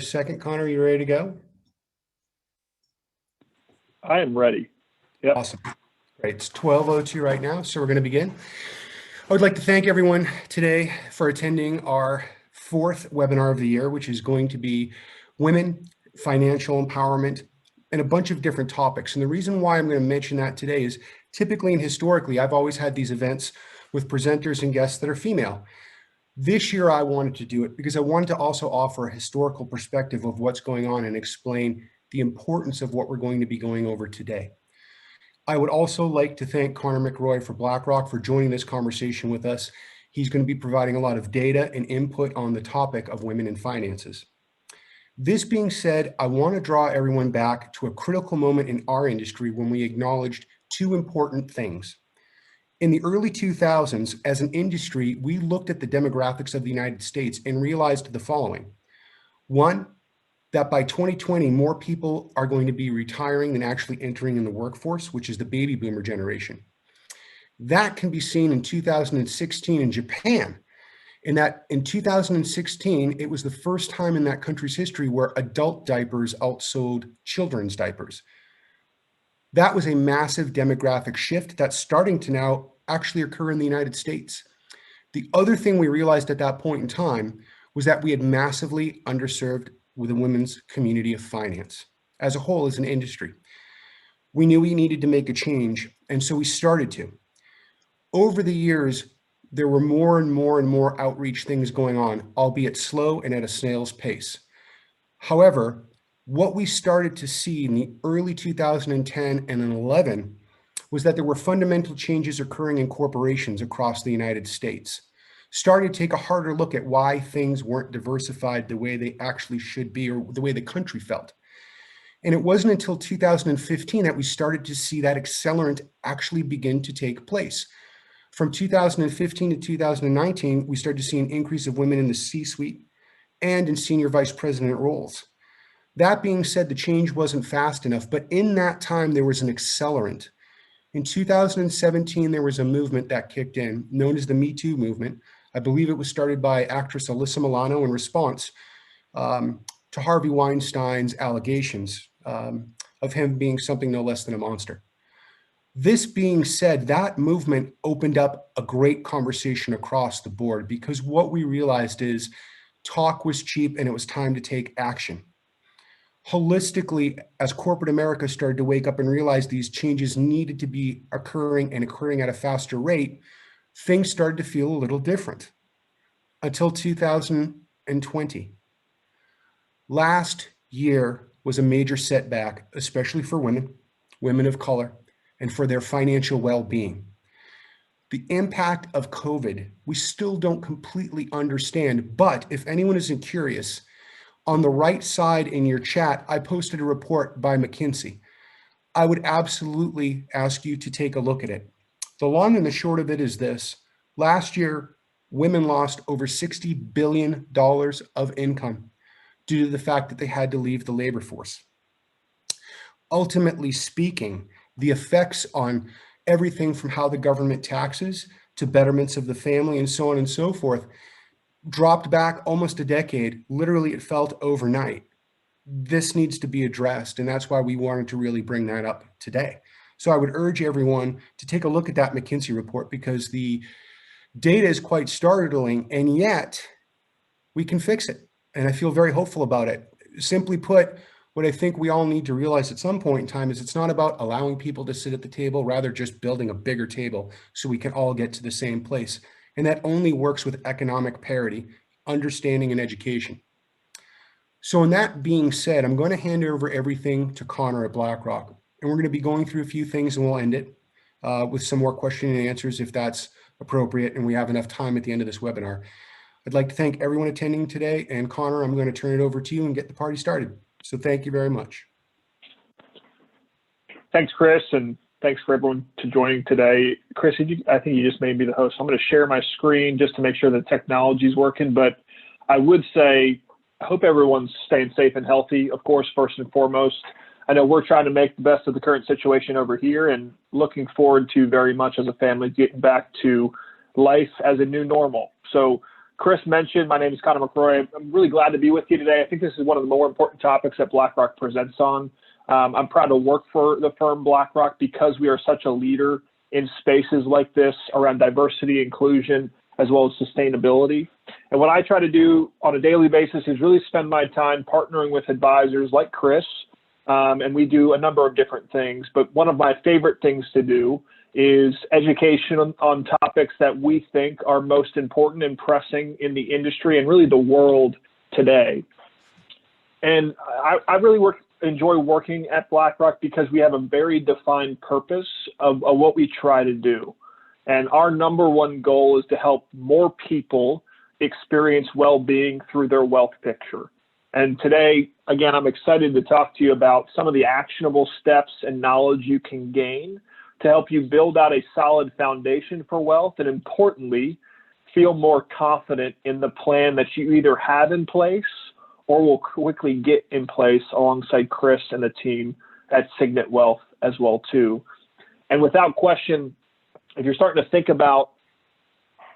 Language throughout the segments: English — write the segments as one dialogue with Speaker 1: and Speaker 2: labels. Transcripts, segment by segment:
Speaker 1: Second, Connor, you ready to go?
Speaker 2: I am ready. Yep.
Speaker 1: Awesome. Great. It's 12:02 right now, so we're going to begin. I would like to thank everyone today for attending our fourth webinar of the year, which is going to be women, financial empowerment, and a bunch of different topics. And the reason why I'm going to mention that today is typically and historically, I've always had these events with presenters and guests that are female. This year, I wanted to do it because I wanted to also offer a historical perspective of what's going on and explain the importance of what we're going to be going over today. I would also like to thank Connor McRoy for BlackRock for joining this conversation with us. He's going to be providing a lot of data and input on the topic of women in finances. This being said, I want to draw everyone back to a critical moment in our industry when we acknowledged two important things. In the early 2000s, as an industry, we looked at the demographics of the United States and realized the following. One, that by 2020, more people are going to be retiring than actually entering in the workforce, which is the baby boomer generation. That can be seen in 2016 in Japan, in that in 2016, it was the first time in that country's history where adult diapers outsold children's diapers. That was a massive demographic shift that's starting to now actually occur in the United States. The other thing we realized at that point in time was that we had massively underserved with the women's community of finance as a whole as an industry. We knew we needed to make a change, and so we started to. Over the years, there were more and more outreach things going on, albeit slow and at a snail's pace. However, what we started to see in the early 2010 and in 11 was that there were fundamental changes occurring in corporations across the United States. Started to take a harder look at why things weren't diversified the way they actually should be or the way the country felt. And it wasn't until 2015 that we started to see that accelerant actually begin to take place. From 2015 to 2019, we started to see an increase of women in the C-suite and in senior vice president roles. That being said, the change wasn't fast enough, but in that time, there was an accelerant. In 2017, there was a movement that kicked in, known as the Me Too movement. I believe it was started by actress Alyssa Milano in response to Harvey Weinstein's allegations of him being something no less than a monster. This being said, that movement opened up a great conversation across the board because what we realized is talk was cheap and it was time to take action. Holistically, as corporate America started to wake up and realize these changes needed to be occurring and occurring at a faster rate, things started to feel a little different until 2020. Last year was a major setback, especially for women of color, and for their financial well-being. The impact of COVID, we still don't completely understand, but if anyone isn't curious, on the right side in your chat, I posted a report by McKinsey. I would absolutely ask you to take a look at it. The long and the short of it is this. Last year, women lost over $60 billion of income due to the fact that they had to leave the labor force. Ultimately speaking, the effects on everything from how the government taxes to betterments of the family and so on and so forth dropped back almost a decade. Literally, it felt overnight. This needs to be addressed, and that's why we wanted to really bring that up today. So I would urge everyone to take a look at that McKinsey report because the data is quite startling, and yet we can fix it. And I feel very hopeful about it. Simply put, what I think we all need to realize at some point in time is it's not about allowing people to sit at the table, rather just building a bigger table so we can all get to the same place. And that only works with economic parity, understanding, and education. So in that being said, I'm going to hand over everything to Connor at BlackRock. And we're going to be going through a few things and we'll end it with some more question and answers if that's appropriate and we have enough time at the end of this webinar. I'd like to thank everyone attending today. And Connor, I'm going to turn it over to you and get the party started. So thank you very much.
Speaker 2: Thanks, Chris, and thanks for everyone to joining today. Chris, I think you just made me the host. I'm going to share my screen just to make sure the technology is working. But I would say, I hope everyone's staying safe and healthy, of course, first and foremost. I know we're trying to make the best of the current situation over here and looking forward to very much as a family getting back to life as a new normal. So Chris mentioned, my name is Connor McCrory. I'm really glad to be with you today. I think this is one of the more important topics that BlackRock presents on. I'm proud to work for the firm BlackRock because we are such a leader in spaces like this around diversity, inclusion, as well as sustainability. And what I try to do on a daily basis is really spend my time partnering with advisors like Chris, and we do a number of different things. But one of my favorite things to do is education on topics that we think are most important and pressing in the industry and really the world today. And I really enjoy working at BlackRock because we have a very defined purpose of what we try to do. And our number one goal is to help more people experience well-being through their wealth picture. And today, again, I'm excited to talk to you about some of the actionable steps and knowledge you can gain to help you build out a solid foundation for wealth, and importantly, feel more confident in the plan that you either have in place or will quickly get in place alongside Chris and the team at Signet Wealth as well too. And without question, if you're starting to think about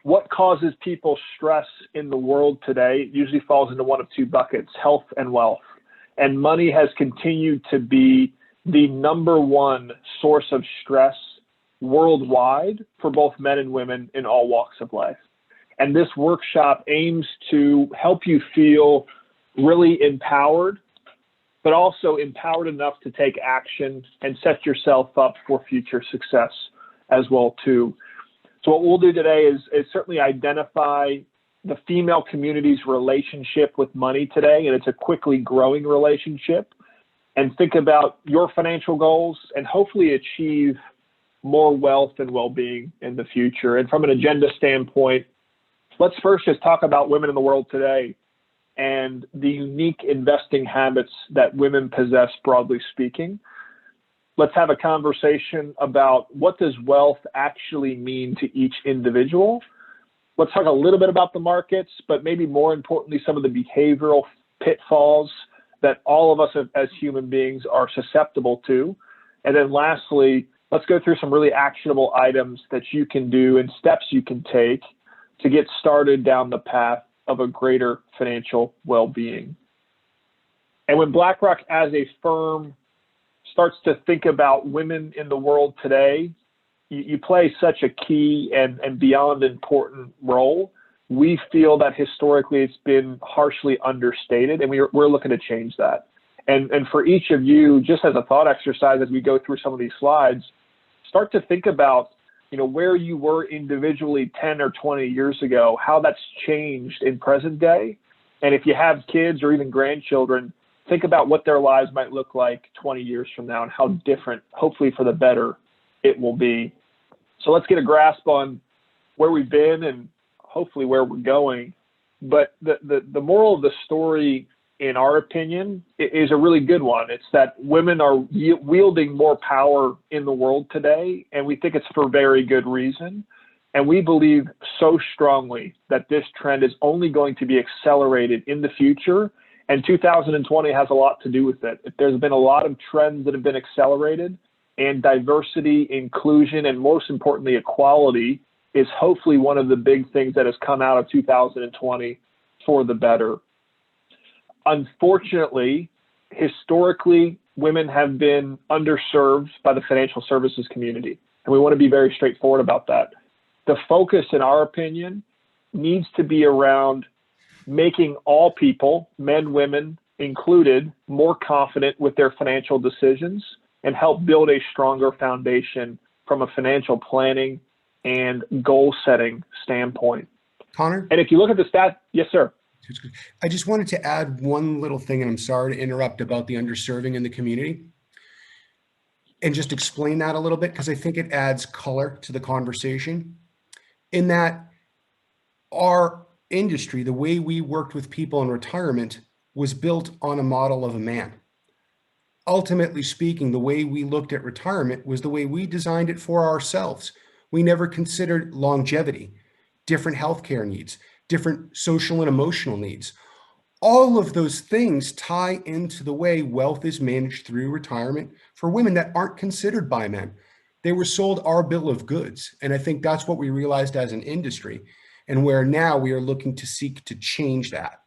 Speaker 2: what causes people stress in the world today, it usually falls into one of two buckets, health and wealth. And money has continued to be the number one source of stress worldwide for both men and women in all walks of life. And this workshop aims to help you feel really empowered, but also empowered enough to take action and set yourself up for future success as well too. So what we'll do today is certainly identify the female community's relationship with money today, and it's a quickly growing relationship, and think about your financial goals and hopefully achieve more wealth and well-being in the future. And from an agenda standpoint, let's first just talk about women in the world today and the unique investing habits that women possess, broadly speaking. Let's have a conversation about what does wealth actually mean to each individual. Let's talk a little bit about the markets, but maybe more importantly, some of the behavioral pitfalls that all of us as human beings are susceptible to. And then lastly, let's go through some really actionable items that you can do and steps you can take to get started down the path of a greater financial well-being. And when BlackRock as a firm starts to think about women in the world today, you play such a key and beyond important role. We feel that historically it's been harshly understated, and we're looking to change that. And for each of you, just as a thought exercise as we go through some of these slides, start to think about where you were individually 10 or 20 years ago, how that's changed in present day. And if you have kids or even grandchildren, think about what their lives might look like 20 years from now and how different, hopefully for the better, it will be. So let's get a grasp on where we've been and hopefully where we're going. But the moral of the story, in our opinion, is a really good one. It's that women are wielding more power in the world today, and we think it's for very good reason. And we believe so strongly that this trend is only going to be accelerated in the future, and 2020 has a lot to do with it. There's been a lot of trends that have been accelerated, and diversity, inclusion, and most importantly, equality is hopefully one of the big things that has come out of 2020 for the better. Unfortunately, historically, women have been underserved by the financial services community, and we want to be very straightforward about that. The focus, in our opinion, needs to be around making all people, men, women included, more confident with their financial decisions and help build a stronger foundation from a financial planning and goal setting standpoint.
Speaker 1: Connor?
Speaker 2: And if you look at the stats, yes, sir.
Speaker 1: I just wanted to add one little thing, and I'm sorry to interrupt, about the underserving in the community, and just explain that a little bit, because I think it adds color to the conversation. In that our industry, the way we worked with people in retirement, was built on a model of a man. Ultimately speaking, the way we looked at retirement was the way we designed it for ourselves. We never considered longevity, different healthcare needs, different social and emotional needs. All of those things tie into the way wealth is managed through retirement for women that aren't considered by men. They were sold our bill of goods. And I think that's what we realized as an industry. and where now we are looking to seek to change that.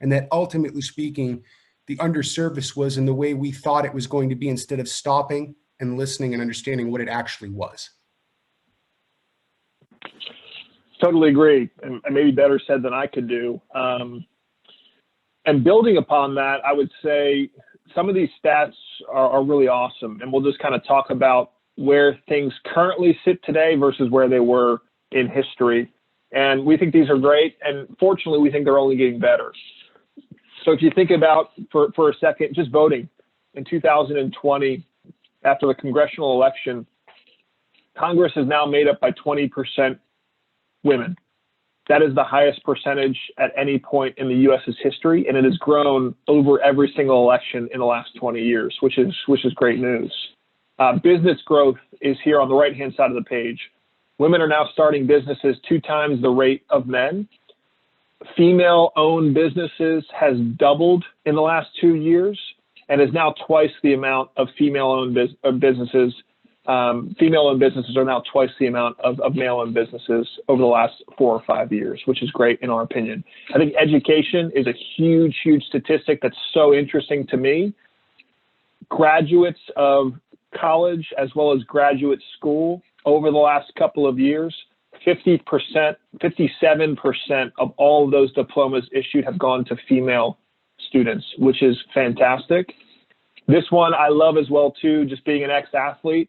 Speaker 1: And that ultimately speaking, the underservice was in the way we thought it was going to be instead of stopping and listening and understanding what it actually was.
Speaker 2: Totally agree, and maybe better said than I could do. And building upon that, I would say some of these stats are really awesome, and we'll just kind of talk about where things currently sit today versus where they were in history. And we think these are great, and fortunately, we think they're only getting better. So if you think about, for a second, just voting in 2020, after the congressional election, Congress is now made up by 20% women. That is the highest percentage at any point in the U.S.'s history, and it has grown over every single election in the last 20 years, which is great news. Business growth is here on the right-hand side of the page. Women are now starting businesses 2 times the rate of men. Female-owned businesses has doubled in the last 2 years and is now twice the amount of female-owned businesses. Female-owned businesses are now twice the amount of male-owned businesses over the last 4 or 5 years, which is great in our opinion. I think education is a huge, huge statistic that's so interesting to me. Graduates of college as well as graduate school over the last couple of years, 50%, 57% of all of those diplomas issued have gone to female students, which is fantastic. This one I love as well too, just being an ex-athlete.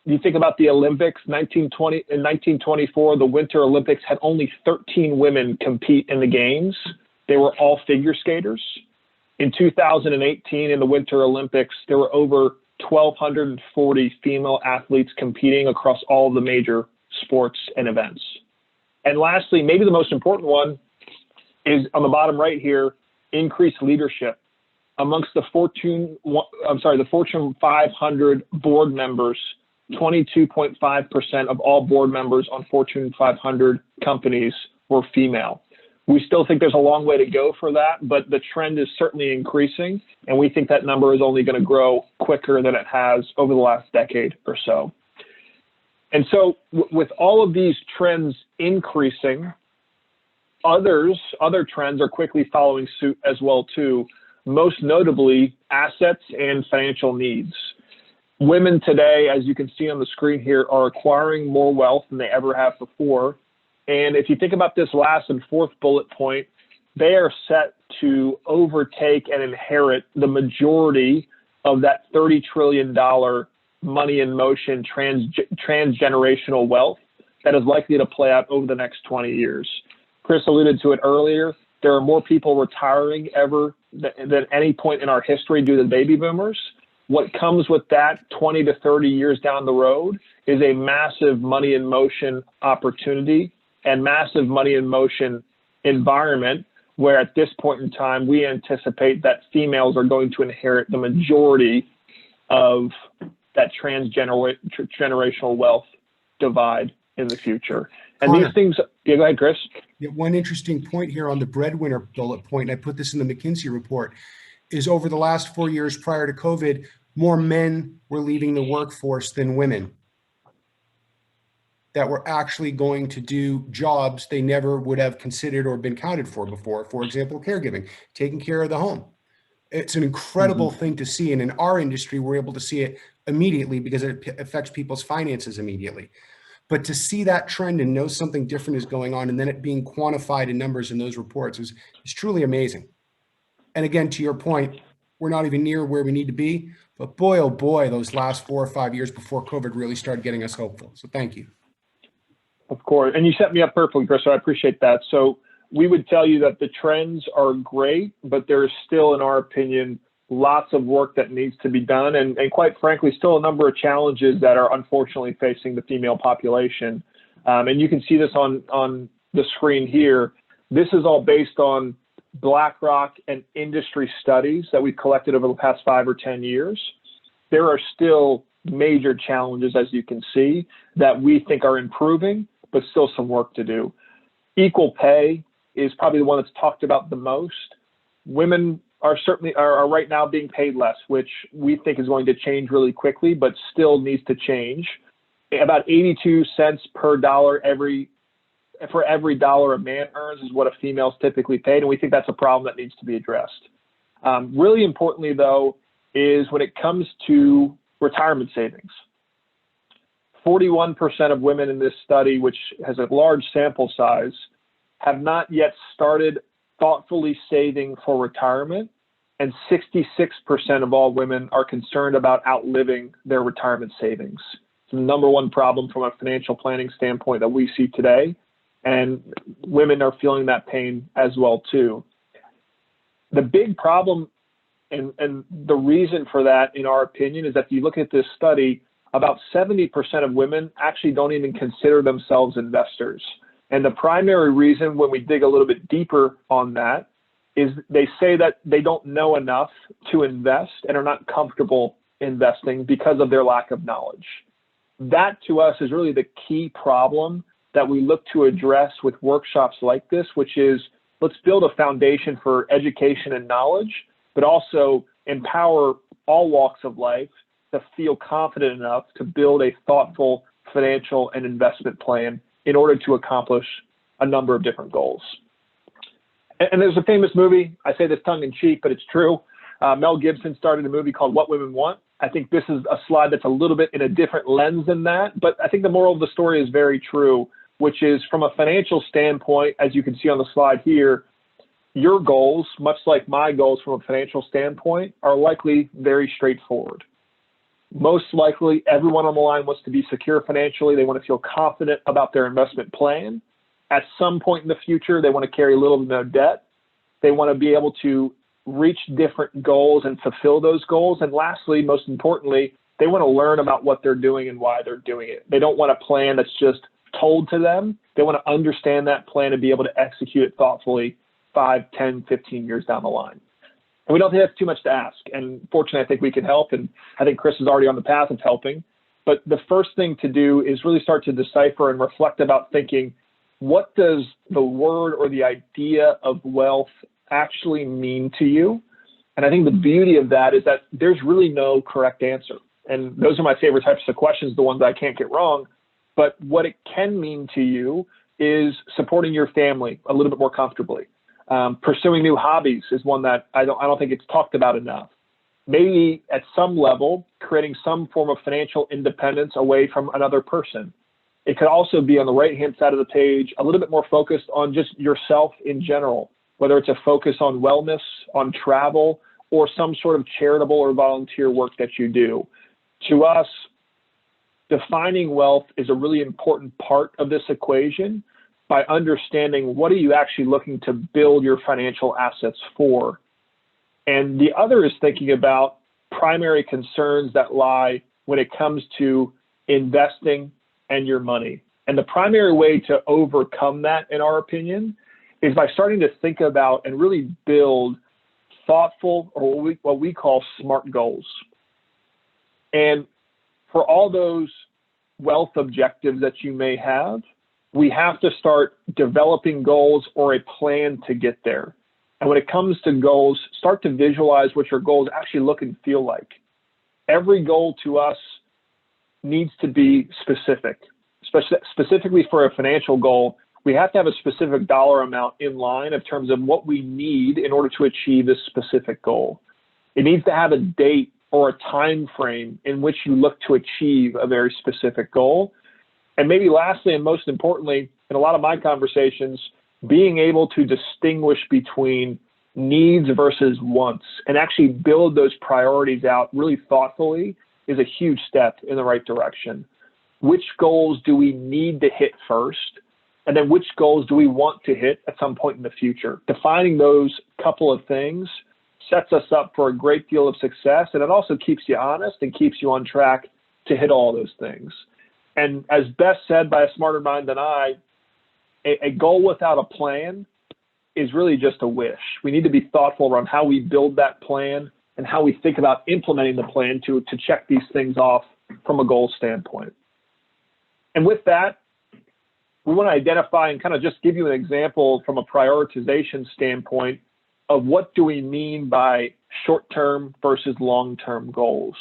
Speaker 2: You think about the Olympics, in 1924, the Winter Olympics had only 13 women compete in the games. They were all figure skaters. In 2018, in the Winter Olympics, there were over 1,240 female athletes competing across all of the major sports and events. And lastly, maybe the most important one is on the bottom right here, increased leadership. Amongst the Fortune 500 board members, 22.5% of all board members on Fortune 500 companies were female. We still think there's a long way to go for that, but the trend is certainly increasing, and we think that number is only going to grow quicker than it has over the last decade or so. And so with all of these trends increasing, other trends are quickly following suit as well too, most notably assets and financial needs. Women today, as you can see on the screen here, are acquiring more wealth than they ever have before. And if you think about this last and fourth bullet point, they are set to overtake and inherit the majority of that $30 trillion money in motion transgenerational wealth that is likely to play out over the next 20 years. Chris alluded to it earlier. There are more people retiring ever than any point in our history due to the baby boomers. What comes with that 20 to 30 years down the road is a massive money in motion opportunity and massive money in motion environment where at this point in time, we anticipate that females are going to inherit the majority of that transgenerational wealth divide in the future. And
Speaker 1: Connor,
Speaker 2: these things, yeah, go ahead, Chris.
Speaker 1: Yeah, one interesting point here on the breadwinner bullet point, and I put this in the McKinsey report, is over the last 4 years prior to COVID, more men were leaving the workforce than women that were actually going to do jobs they never would have considered or been counted for before. For example, caregiving, taking care of the home. It's an incredible thing to see. And in our industry, we're able to see it immediately because it affects people's finances immediately. But to see that trend and know something different is going on and then it being quantified in numbers in those reports is truly amazing. And again, to your point, we're not even near where we need to be, but boy, oh boy, those last 4 or 5 years before COVID really started getting us hopeful. So thank you.
Speaker 2: Of course. And you set me up perfectly, Chris, so I appreciate that. So we would tell you that the trends are great, but there is still, in our opinion, lots of work that needs to be done. And quite frankly, still a number of challenges that are unfortunately facing the female population. And you can see this on the screen here. This is all based on BlackRock and industry studies that we've collected over the past 5 or 10 years. There are still major challenges, as you can see, that we think are improving, but still some work to do. Equal pay is probably the one that's talked about the most. Women are certainly are right now being paid less, which we think is going to change really quickly, but still needs to change. About 82 cents per dollar every for every dollar a man earns is what a female is typically paid, and we think that's a problem that needs to be addressed. Really importantly, though, is when it comes to retirement savings. 41% of women in this study, which has a large sample size, have not yet started thoughtfully saving for retirement, and 66% of all women are concerned about outliving their retirement savings. It's the number one problem from a financial planning standpoint that we see today, and women are feeling that pain as well too. The big problem and the reason for that, in our opinion, is that if you look at this study, about 70% of women actually don't even consider themselves investors. And the primary reason, when we dig a little bit deeper on that, is they say that they don't know enough to invest and are not comfortable investing because of their lack of knowledge. That, to us, is really the key problem that we look to address with workshops like this, which is, let's build a foundation for education and knowledge, but also empower all walks of life to feel confident enough to build a thoughtful financial and investment plan in order to accomplish a number of different goals. And there's a famous movie, I say this tongue in cheek, but it's true. Mel Gibson started a movie called What Women Want. I think this is a slide that's a little bit in a different lens than that, but I think the moral of the story is very true, which is, from a financial standpoint, as you can see on the slide here, your goals, much like my goals from a financial standpoint, are likely very straightforward. Most likely, everyone on the line wants to be secure financially. They want to feel confident about their investment plan. At some point in the future, they want to carry little to no debt. They want to be able to reach different goals and fulfill those goals. And lastly, most importantly, they want to learn about what they're doing and why they're doing it. They don't want a plan that's just told to them. They want to understand that plan and be able to execute it thoughtfully 5, 10, 15 years down the line. And we don't think that's too much to ask. And fortunately, I think we can help. And I think Chris is already on the path of helping. But the first thing to do is really start to decipher and reflect about thinking, what does the word or the idea of wealth actually mean to you? And I think the beauty of that is that there's really no correct answer. And those are my favorite types of questions, the ones I can't get wrong. But what it can mean to you is supporting your family a little bit more comfortably. Pursuing new hobbies is one that I don't think it's talked about enough. Maybe at some level, creating some form of financial independence away from another person. It could also be, on the right-hand side of the page, a little bit more focused on just yourself in general, whether it's a focus on wellness, on travel, or some sort of charitable or volunteer work that you do. To us, defining wealth is a really important part of this equation by understanding, what are you actually looking to build your financial assets for? And the other is thinking about primary concerns that lie when it comes to investing and your money. And the primary way to overcome that, in our opinion, is by starting to think about and really build thoughtful, or what we call SMART goals. And for all those wealth objectives that you may have, we have to start developing goals or a plan to get there. And when it comes to goals, start to visualize what your goals actually look and feel like. Every goal to us needs to be specific. Specifically for a financial goal, we have to have a specific dollar amount in line in terms of what we need in order to achieve this specific goal. It needs to have a date or a time frame in which you look to achieve a very specific goal. And maybe lastly, and most importantly, in a lot of my conversations, being able to distinguish between needs versus wants and actually build those priorities out really thoughtfully is a huge step in the right direction. Which goals do we need to hit first? And then which goals do we want to hit at some point in the future? Defining those couple of things sets us up for a great deal of success, and it also keeps you honest and keeps you on track to hit all those things. And as best said by a smarter mind than I, a goal without a plan is really just a wish. We need to be thoughtful around how we build that plan and how we think about implementing the plan to check these things off from a goal standpoint. And with that, we want to identify and kind of just give you an example from a prioritization standpoint of what do we mean by short-term versus long-term goals.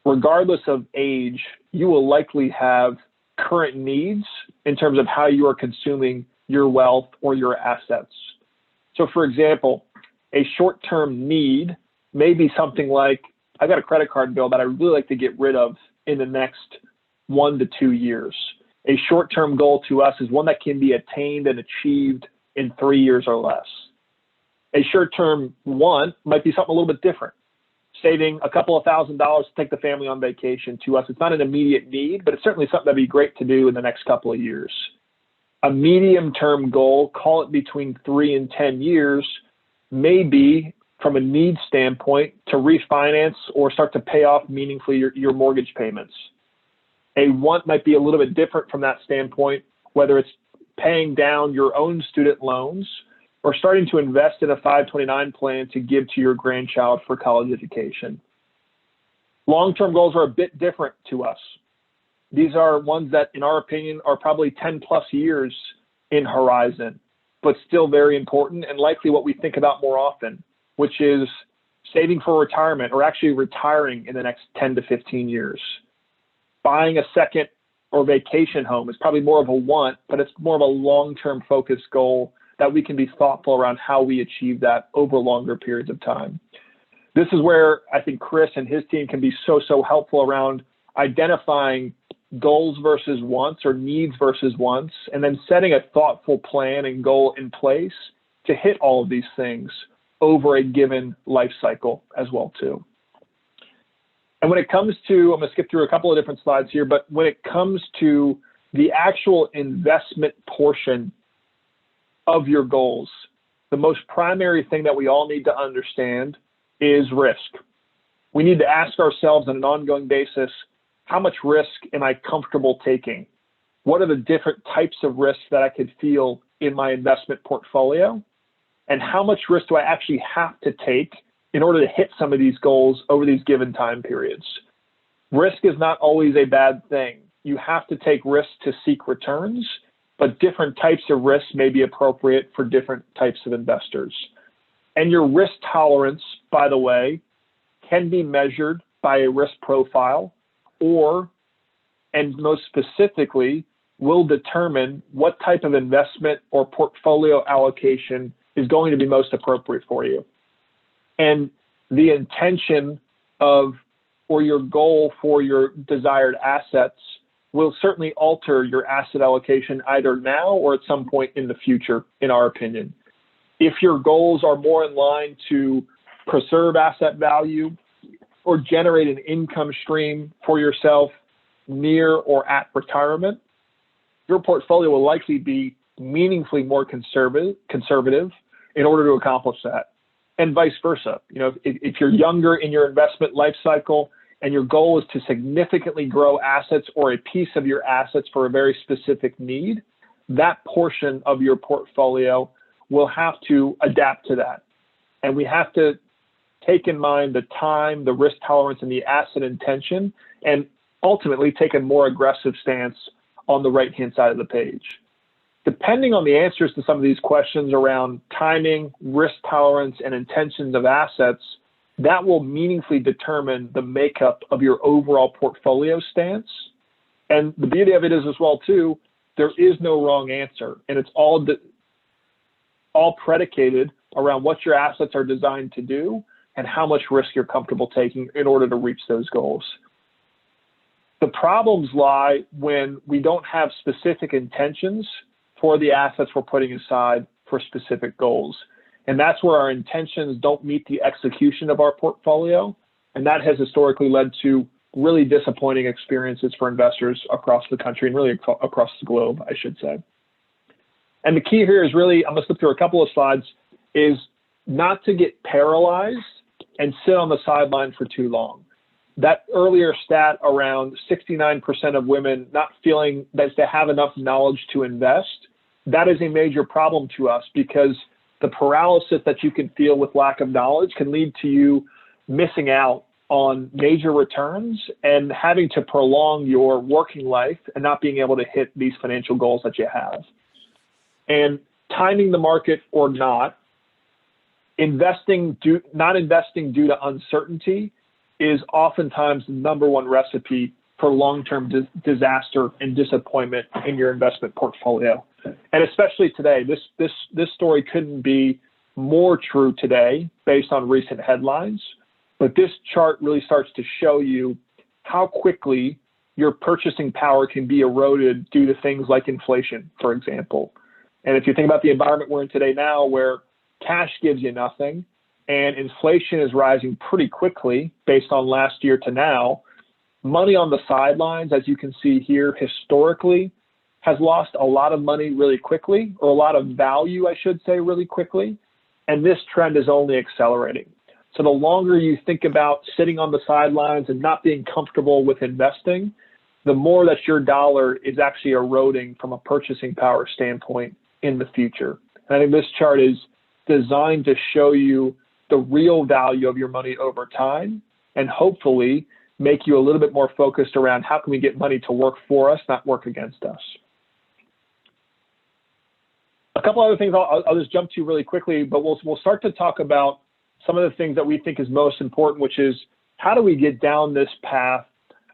Speaker 2: Regardless of age, you will likely have current needs in terms of how you are consuming your wealth or your assets. So for example, a short-term need may be something like, I got a credit card bill that I really like to get rid of in the next 1 to 2 years. A short-term goal to us is one that can be attained and achieved in 3 years or less. A short-term want might be something a little bit different. Saving a couple of $1,000 to take the family on vacation, to us, it's not an immediate need, but it's certainly something that'd be great to do in the next couple of years. A medium-term goal, call it between 3 and 10 years, may be, from a need standpoint, to refinance or start to pay off meaningfully your mortgage payments. A want might be a little bit different from that standpoint, whether it's paying down your own student loans or starting to invest in a 529 plan to give to your grandchild for college education. Long-term goals are a bit different to us. These are ones that, in our opinion, are probably 10 plus years in horizon, but still very important and likely what we think about more often, which is saving for retirement or actually retiring in the next 10 to 15 years. Buying a second or vacation home is probably more of a want, but it's more of a long-term focused goal that we can be thoughtful around how we achieve that over longer periods of time. This is where I think Chris and his team can be so helpful around identifying goals versus wants or needs versus wants, and then setting a thoughtful plan and goal in place to hit all of these things over a given life cycle as well too. And when it comes to, I'm going to skip through a couple of different slides here, but when it comes to the actual investment portion of your goals, the most primary thing that we all need to understand is risk. We need to ask ourselves on an ongoing basis, how much risk am I comfortable taking? What are the different types of risks that I could feel in my investment portfolio? And how much risk do I actually have to take in order to hit some of these goals over these given time periods? Risk is not always a bad thing. You have to take risks to seek returns, but different types of risks may be appropriate for different types of investors. And your risk tolerance, by the way, can be measured by a risk profile, or, and most specifically, will determine what type of investment or portfolio allocation is going to be most appropriate for you. And the intention of, or your goal for your desired assets will certainly alter your asset allocation either now or at some point in the future, in our opinion. If your goals are more in line to preserve asset value or generate an income stream for yourself near or at retirement, your portfolio will likely be meaningfully more conservative in order to accomplish that, and vice versa. You know, if you're younger in your investment life cycle and your goal is to significantly grow assets or a piece of your assets for a very specific need, that portion of your portfolio will have to adapt to that. And we have to take in mind the time, the risk tolerance, and the asset intention, and ultimately take a more aggressive stance on the right-hand side of the page. Depending on the answers to some of these questions around timing, risk tolerance, and intentions of assets, that will meaningfully determine the makeup of your overall portfolio stance. And the beauty of it is as well too, there is no wrong answer, and it's all predicated around what your assets are designed to do and how much risk you're comfortable taking in order to reach those goals. The problems lie when we don't have specific intentions for the assets we're putting aside for specific goals. And that's where our intentions don't meet the execution of our portfolio. And that has historically led to really disappointing experiences for investors across the country and really across the globe, I should say. And the key here is really, I'm gonna slip through a couple of slides, is not to get paralyzed and sit on the sideline for too long. That earlier stat around 69% of women not feeling that they have enough knowledge to invest, that is a major problem to us, because the paralysis that you can feel with lack of knowledge can lead to you missing out on major returns and having to prolong your working life and not being able to hit these financial goals that you have. And timing the market or not, not investing due to uncertainty is oftentimes the #1 recipe for long-term disaster and disappointment in your investment portfolio. And especially today, this story couldn't be more true today based on recent headlines. But this chart really starts to show you how quickly your purchasing power can be eroded due to things like inflation, for example. And if you think about the environment we're in today now, where cash gives you nothing and inflation is rising pretty quickly based on last year to now, money on the sidelines, as you can see here, historically has lost a lot of money really quickly, or a lot of value, I should say, really quickly. And this trend is only accelerating. So the longer you think about sitting on the sidelines and not being comfortable with investing, the more that your dollar is actually eroding from a purchasing power standpoint in the future. And I think this chart is designed to show you the real value of your money over time, and hopefully make you a little bit more focused around how can we get money to work for us, not work against us. A couple other things I'll just jump to really quickly, but we'll start to talk about some of the things that we think is most important, which is how do we get down this path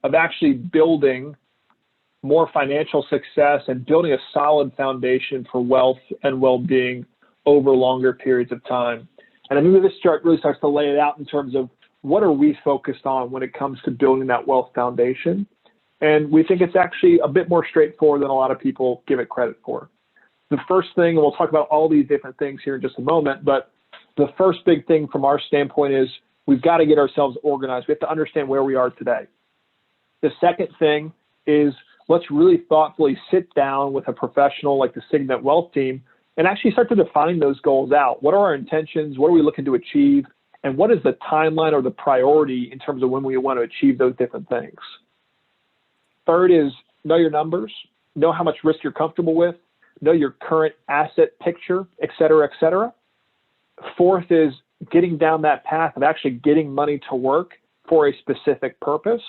Speaker 2: of actually building more financial success and building a solid foundation for wealth and well-being over longer periods of time. And I think this chart really starts to lay it out in terms of what are we focused on when it comes to building that wealth foundation. And we think it's actually a bit more straightforward than a lot of people give it credit for. The first thing, and we'll talk about all these different things here in just a moment, but the first big thing from our standpoint is we've got to get ourselves organized. We have to understand where we are today. The second thing is let's really thoughtfully sit down with a professional like the Signet Wealth team and actually start to define those goals out. What are our intentions? What are we looking to achieve? And what is the timeline or the priority in terms of when we want to achieve those different things? Third is know your numbers, know how much risk you're comfortable with, know your current asset picture, et cetera, et cetera. Fourth is getting down that path of actually getting money to work for a specific purpose.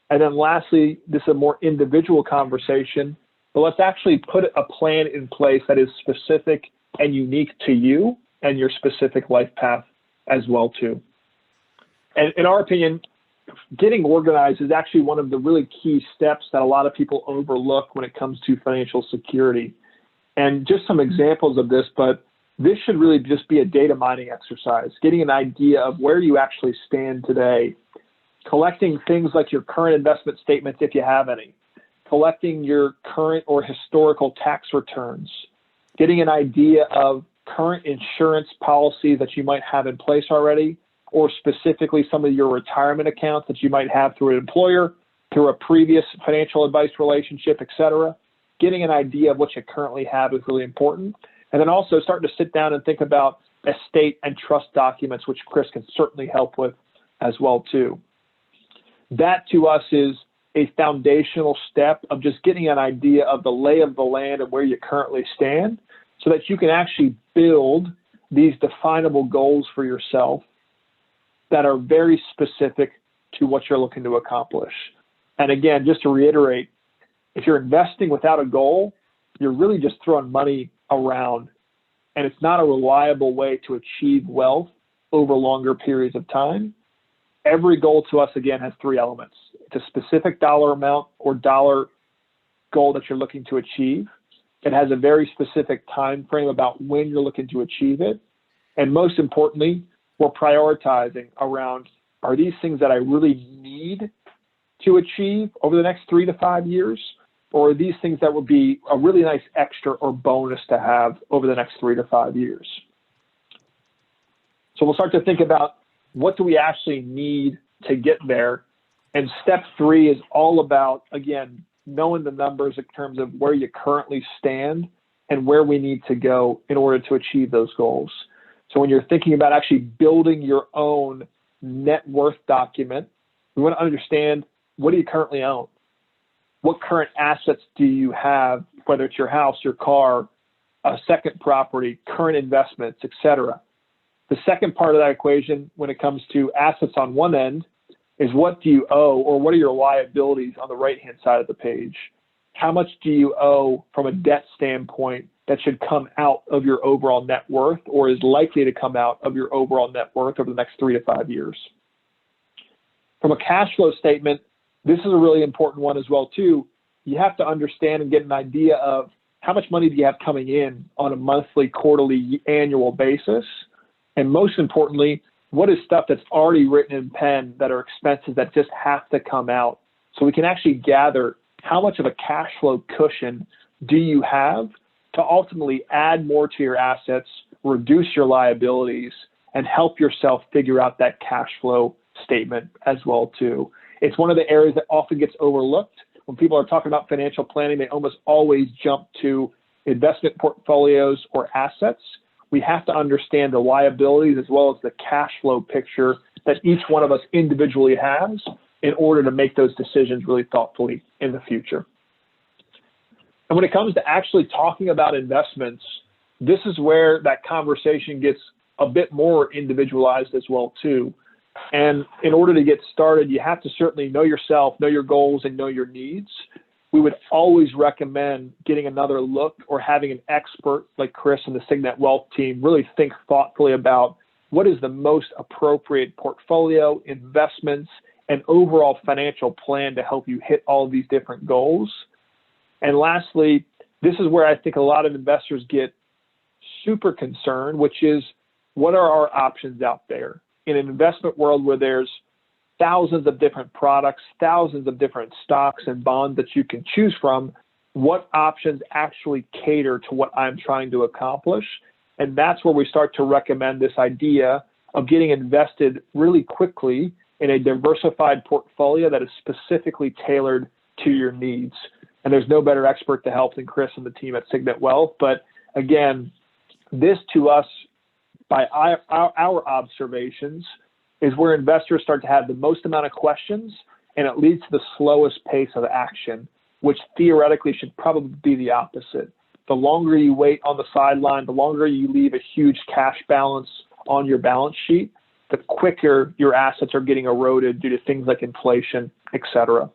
Speaker 2: And then lastly, this is a more individual conversation, but let's actually put a plan in place that is specific and unique to you and your specific life path as well too. And in our opinion, getting organized is actually one of the really key steps that a lot of people overlook when it comes to financial security. And just some examples of this, but this should really just be a data mining exercise, getting an idea of where you actually stand today, collecting things like your current investment statements if you have any, collecting your current or historical tax returns, getting an idea of current insurance policies that you might have in place already, or specifically some of your retirement accounts that you might have through an employer, through a previous financial advice relationship, et cetera. Getting an idea of what you currently have is really important. And then also starting to sit down and think about estate and trust documents, which Chris can certainly help with as well too. That to us is a foundational step of just getting an idea of the lay of the land and where you currently stand so that you can actually build these definable goals for yourself that are very specific to what you're looking to accomplish. And again, just to reiterate, if you're investing without a goal, you're really just throwing money around, and it's not a reliable way to achieve wealth over longer periods of time. Every goal to us, again, has three elements. It's a specific dollar amount or dollar goal that you're looking to achieve. It has a very specific time frame about when you're looking to achieve it. And most importantly, we're prioritizing around, are these things that I really need to achieve over the next 3 to 5 years? Or are these things that would be a really nice extra or bonus to have over the next 3 to 5 years? So we'll start to think about what do we actually need to get there. And step 3 is all about, again, knowing the numbers in terms of where you currently stand and where we need to go in order to achieve those goals. So when you're thinking about actually building your own net worth document, we want to understand, what do you currently own? What current assets do you have, whether it's your house, your car, a second property, current investments, et cetera. The second part of that equation when it comes to assets on one end is what do you owe, or what are your liabilities on the right-hand side of the page? How much do you owe from a debt standpoint that should come out of your overall net worth, or is likely to come out of your overall net worth over the next 3 to 5 years? From a cash flow statement, this is a really important one as well too. You have to understand and get an idea of how much money do you have coming in on a monthly, quarterly, annual basis? And most importantly, what is stuff that's already written in pen that are expenses that just have to come out? So we can actually gather how much of a cash flow cushion do you have to ultimately add more to your assets, reduce your liabilities, and help yourself figure out that cash flow statement as well too. It's one of the areas that often gets overlooked. When people are talking about financial planning, they almost always jump to investment portfolios or assets. We have to understand the liabilities as well as the cash flow picture that each one of us individually has in order to make those decisions really thoughtfully in the future. And when it comes to actually talking about investments, this is where that conversation gets a bit more individualized as well too. And in order to get started, you have to certainly know yourself, know your goals, and know your needs. We would always recommend getting another look or having an expert like Chris and the Signet Wealth team really think thoughtfully about what is the most appropriate portfolio, investments, and overall financial plan to help you hit all of these different goals. And lastly, this is where I think a lot of investors get super concerned, which is what are our options out there? In an investment world where there's thousands of different products, thousands of different stocks and bonds that you can choose from, what options actually cater to what I'm trying to accomplish? And that's where we start to recommend this idea of getting invested really quickly in a diversified portfolio that is specifically tailored to your needs. And there's no better expert to help than Chris and the team at Signet Wealth. But again, this to us, by our observations, is where investors start to have the most amount of questions, and it leads to the slowest pace of action, which theoretically should probably be the opposite. The longer you wait on the sideline, the longer you leave a huge cash balance on your balance sheet, the quicker your assets are getting eroded due to things like inflation, et cetera.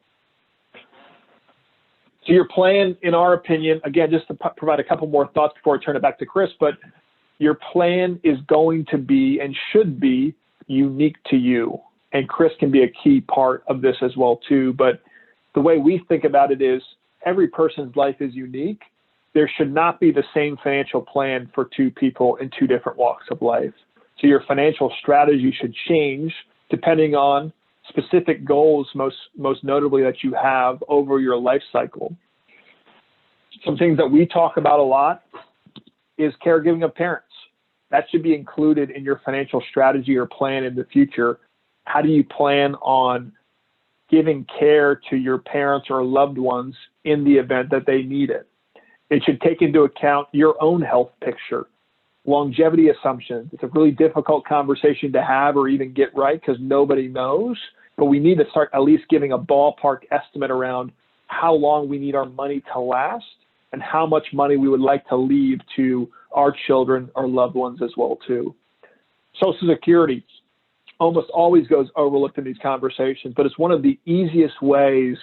Speaker 2: So your plan, in our opinion, again, just to provide a couple more thoughts before I turn it back to Chris, but your plan is going to be and should be unique to you. And Chris can be a key part of this as well too. But the way we think about it is every person's life is unique. There should not be the same financial plan for two people in two different walks of life. So your financial strategy should change depending on specific goals, most notably that you have over your life cycle. Some things that we talk about a lot is caregiving of parents. That should be included in your financial strategy or plan in the future. How do you plan on giving care to your parents or loved ones in the event that they need it? It should take into account your own health picture, longevity assumptions. It's a really difficult conversation to have or even get right because nobody knows, but we need to start at least giving a ballpark estimate around how long we need our money to last and how much money we would like to leave to our children or loved ones as well too. Social Security almost always goes overlooked in these conversations, but it's one of the easiest ways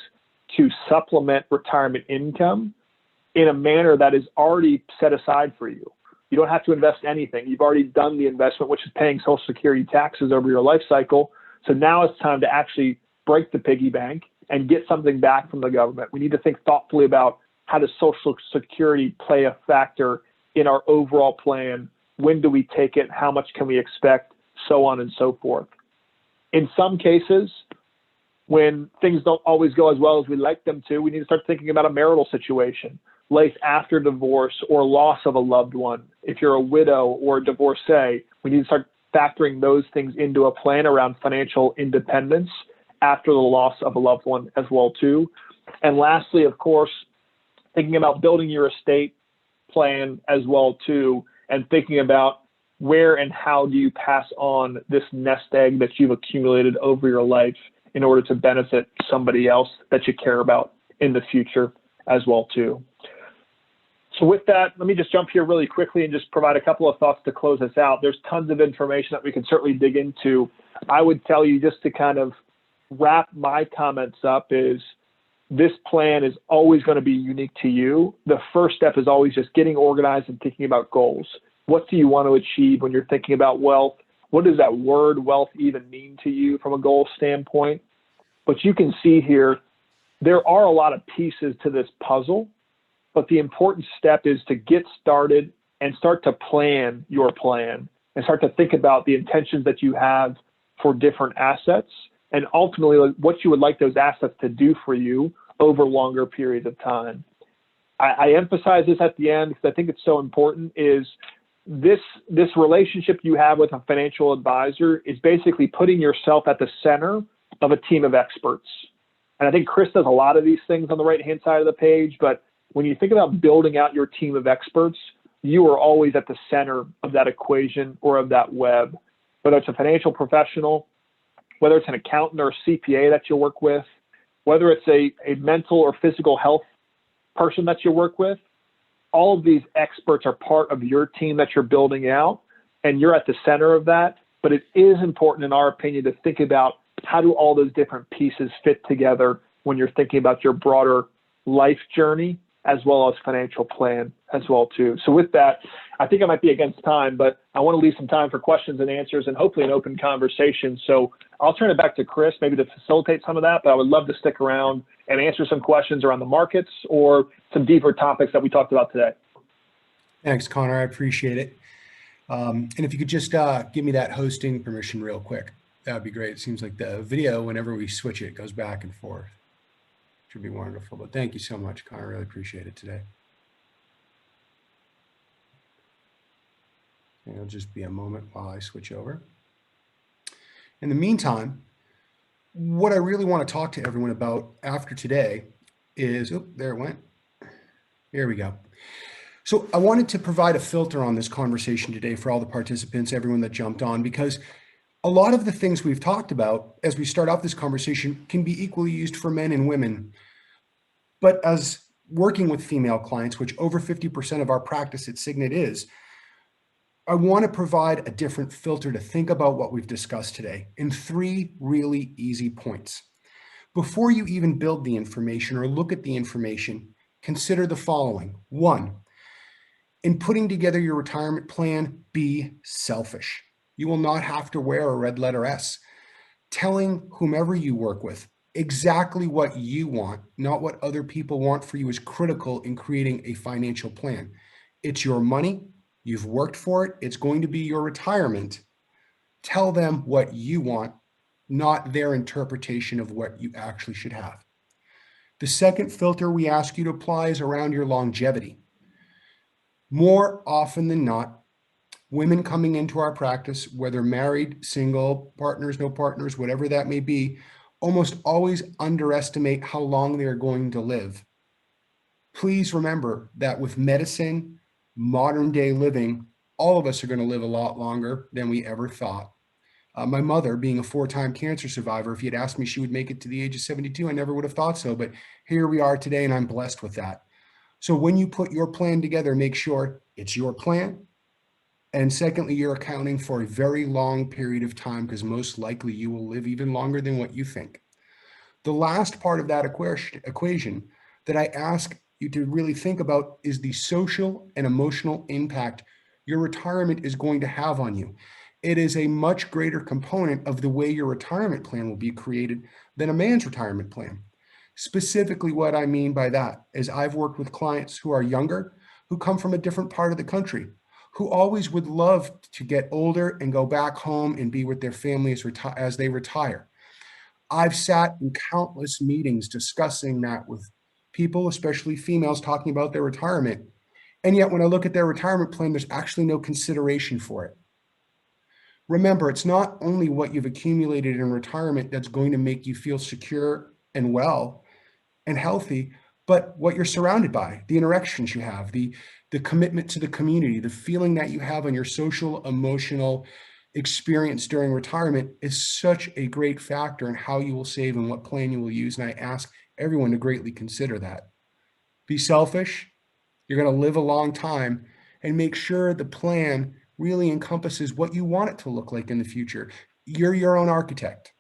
Speaker 2: to supplement retirement income in a manner that is already set aside for you. You don't have to invest anything. You've already done the investment, which is paying Social Security taxes over your life cycle. So now it's time to actually break the piggy bank and get something back from the government. We need to think thoughtfully about how does Social Security play a factor in our overall plan? When do we take it? How much can we expect? So on and so forth. In some cases, when things don't always go as well as we like them to, we need to start thinking about a marital situation, life after divorce or loss of a loved one. If you're a widow or a divorcee, we need to start factoring those things into a plan around financial independence after the loss of a loved one as well too. And lastly, of course, thinking about building your estate plan as well too, and thinking about where and how do you pass on this nest egg that you've accumulated over your life in order to benefit somebody else that you care about in the future as well too. So with that, let me just jump here really quickly and just provide a couple of thoughts to close this out. There's tons of information that we can certainly dig into. I would tell you, just to kind of wrap my comments up, is this plan is always going to be unique to you. The first step is always just getting organized and thinking about goals. What do you want to achieve when you're thinking about wealth? What does that word wealth even mean to you from a goal standpoint? But you can see here, there are a lot of pieces to this puzzle, but the important step is to get started and start to plan your plan and start to think about the intentions that you have for different assets and ultimately what you would like those assets to do for you over longer periods of time. I emphasize this at the end because I think it's so important is this relationship you have with a financial advisor is basically putting yourself at the center of a team of experts. And I think Chris does a lot of these things on the right-hand side of the page, but when you think about building out your team of experts, you are always at the center of that equation or of that web, whether it's a financial professional, whether it's an accountant or a CPA that you work with, whether it's a mental or physical health person that you work with. All of these experts are part of your team that you're building out, and you're at the center of that. But it is important, in our opinion, to think about how do all those different pieces fit together when you're thinking about your broader life journey as well as financial plan as well too. So with that, I think I might be against time, but I want to leave some time for questions and answers and hopefully an open conversation. So I'll turn it back to Chris maybe to facilitate some of that, but I would love to stick around and answer some questions around the markets or some deeper topics that we talked about today.
Speaker 1: Thanks, Connor. I appreciate it. And if you could just give me that hosting permission real quick, that would be great. It seems like the video, whenever we switch it, goes back and forth. Should be wonderful. But thank you so much, Connor. I really appreciate it today. And it'll just be a moment while I switch over. In the meantime, what I really want to talk to everyone about after today is, oh, there it went. Here we go. So I wanted to provide a filter on this conversation today for all the participants, everyone that jumped on, because a lot of the things we've talked about as we start off this conversation can be equally used for men and women. But as working with female clients, which over 50% of our practice at Signet is, I want to provide a different filter to think about what we've discussed today in 3 really easy points. Before you even build the information or look at the information, consider the following. 1, in putting together your retirement plan, be selfish. You will not have to wear a red letter S. Telling whomever you work with exactly what you want, not what other people want for you, is critical in creating a financial plan. It's your money. You've worked for it. It's going to be your retirement. Tell them what you want, not their interpretation of what you actually should have. The second filter we ask you to apply is around your longevity. More often than not, women coming into our practice, whether married, single, partners, no partners, whatever that may be, almost always underestimate how long they're going to live. Please remember that with medicine, modern day living, all of us are going to live a lot longer than we ever thought. My mother, being a 4-time cancer survivor, if you'd asked me she would make it to the age of 72, I never would have thought so, but here we are today and I'm blessed with that. So when you put your plan together, make sure it's your plan. And secondly, you're accounting for a very long period of time because most likely you will live even longer than what you think. The last part of that equation that I ask you to really think about is the social and emotional impact your retirement is going to have on you. It is a much greater component of the way your retirement plan will be created than a man's retirement plan. Specifically, what I mean by that is I've worked with clients who are younger, who come from a different part of the country, who always would love to get older and go back home and be with their families as they retire. I've sat in countless meetings discussing that with people, especially females, talking about their retirement. And yet when I look at their retirement plan, there's actually no consideration for it. Remember, it's not only what you've accumulated in retirement that's going to make you feel secure and well and healthy, but what you're surrounded by, the interactions you have, the commitment to the community, the feeling that you have on your social, emotional experience during retirement is such a great factor in how you will save and what plan you will use. And I ask everyone to greatly consider that. Be selfish. You're going to live a long time, and make sure the plan really encompasses what you want it to look like in the future. You're your own architect.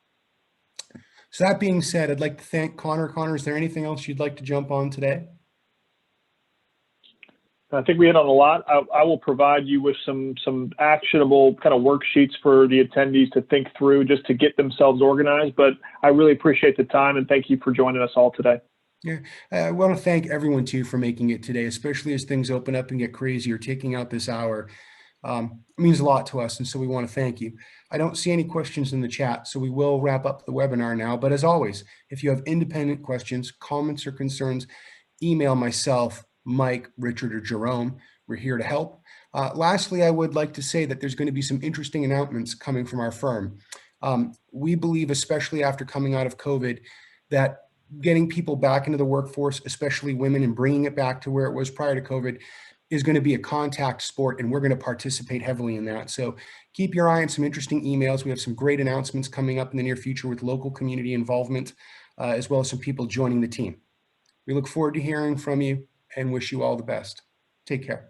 Speaker 1: So that being said, I'd like to thank Connor. Connor, is there anything else you'd like to jump on today?
Speaker 2: I think we hit on a lot. I will provide you with some actionable kind of worksheets for the attendees to think through just to get themselves organized. But I really appreciate the time and thank you for joining us all today.
Speaker 1: Yeah, I want to thank everyone too for making it today, especially as things open up and get crazier. Taking out this hour means a lot to us, and so we want to thank you. I don't see any questions in the chat, so we will wrap up the webinar now. But as always, if you have independent questions, comments, or concerns, email myself, Mike, Richard, or Jerome. We're here to help. Lastly, I would like to say that there's going to be some interesting announcements coming from our firm. We believe, especially after coming out of COVID, that getting people back into the workforce, especially women, and bringing it back to where it was prior to COVID is going to be a contact sport, and we're going to participate heavily in that. So keep your eye on some interesting emails. We have some great announcements coming up in the near future with local community involvement, as well as some people joining the team. We look forward to hearing from you and wish you all the best. Take care.